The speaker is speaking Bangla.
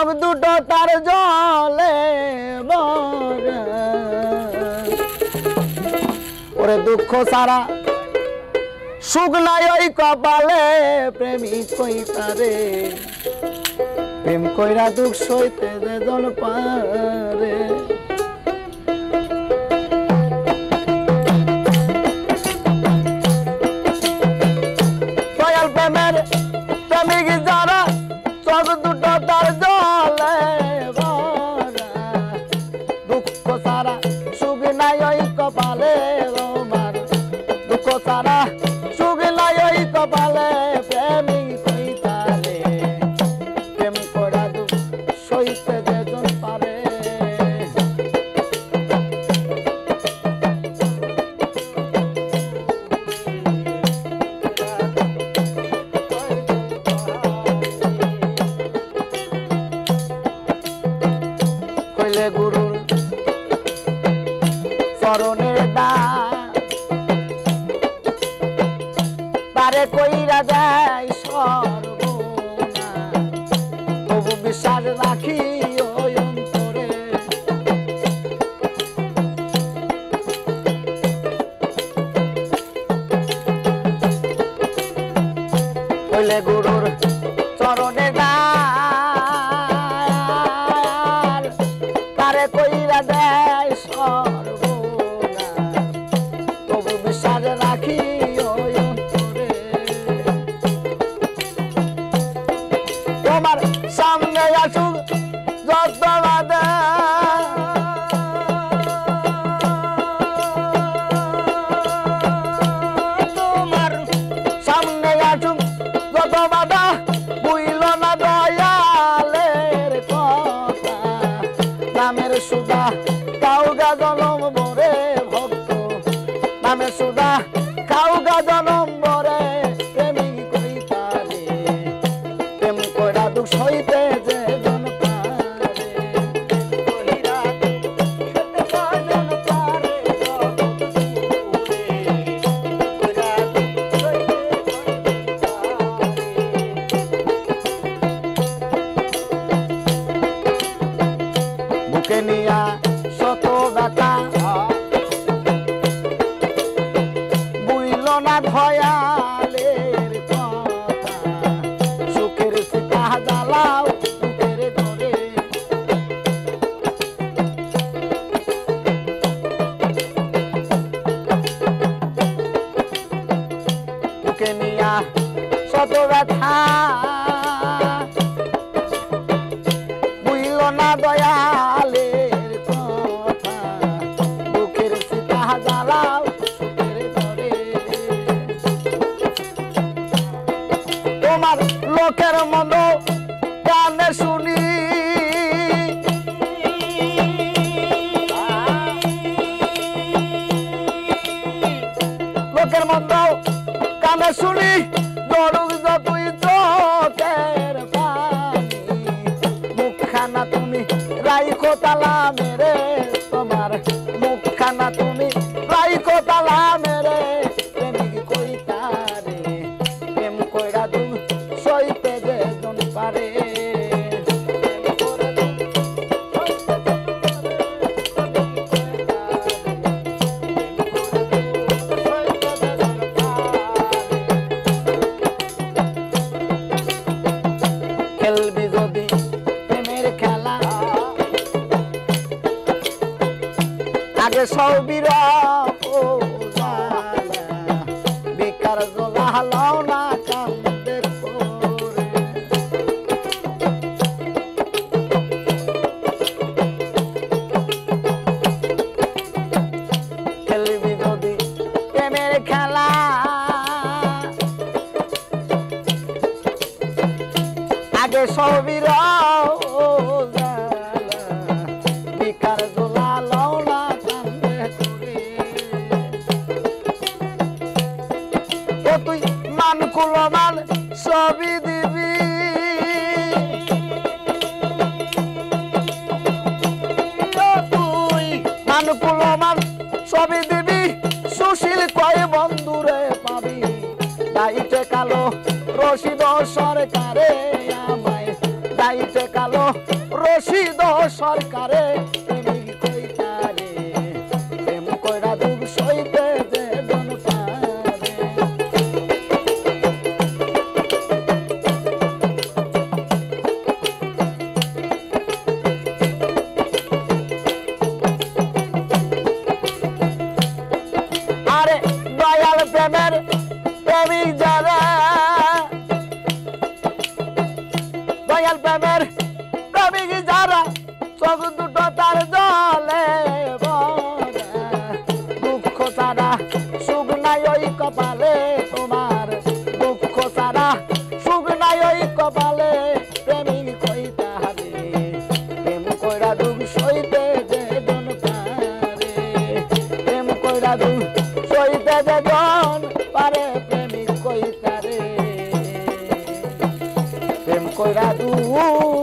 চোখ দুটো তার জলে ভরা ওরে দুঃখ সারা সুখ নাই ওই কপালে প্রেমিক কইতারে প্রেম কইরা দুঃখ সইতে যে জন পারে দয়াল প্রেমের প্রেমিক যারা চোখ দুটো তার জলে ভরা দুঃখ সারা সুখ নাই ওই কপালে রোমার দুঃখ সারা সুখ নাই ওই কপালে প্রেমিক কইতারে প্রেম করা দুঃখ সইতে যেজন পারে কইলে গুরুর চরণের দান তারে কইরা যায় সর্বনা তবু বিশ্বাস রাখি ওই অন্তরে কইলে গুরুর চরণের দান তারে কইরা দেয় সর্বনা তবু বিশ্বাস রাখি ওই অন্তরে তোমার সামনে আসুক যত বাধা তোমার সামনে আসুক যত বাধা বুইল না দয়ালের কথা নামের সুদা কাউগা জনম বরে ভক্ত নামের সুদা কাউগা জনম বরে প্রেমিক কইতারে প্রেম কইরা দুঃখ সইতে যে জন পারে কইরা দুঃখ জন পারে জগৎ সুরে কইরা দুঃখ সইতে বুকে নিয়া শত ব্যথা বুইল না ধয়ালের কথা সুখের সীতা জ্বালাও বুকের ঘরে বুকে নিয়া শত ব্যথা বুইল না দয়ালের কথা বুকের সীতা জ্বালাও সুখের ঘরে তোমার লোকের মন্দ কানে শুনি লোকের মন্দ কানে শুনি দরুক যতই চোখের পানি মুখখানা তুমি রাইখো তালা মেরে তোমার মুখখানা তুমি রাইখো তালা মেরে প্রেমিক কইতারে প্রেম কইরা দুঃখ সইতে যে জন পারে খেলবি যদি প্রেমের খেলা আগে সৌবির বেকার জলা হালাও না কান্দে করে খেলবি যদি প্রেমের খেলা আগে সৌবির বেকার জলা লাও না কান্দে করে কালো রশিদ সরকারে প্রেমিক কইতারে প্রেম কইরা দুঃখ সইতে যে জন পারে আরে দয়াল প্রেমের প্রেমিক যারা দয়াল প্রেমের প্রেমিক যারা চোখ দুটো তার জলে দুঃখ ছাড়া সুখ নাই ওই কপালে তোমার দুঃখ ছাড়া সুখ নাই ওই কপালে প্রেমিক কইতা হবে প্রেম কইরা দুঃখ সইতে যে জন পারে প্রেম কইরা দুঃখ সইতে যে জন পারে প্রেমিক কইতা রে প্রেম কইরা দুঃখ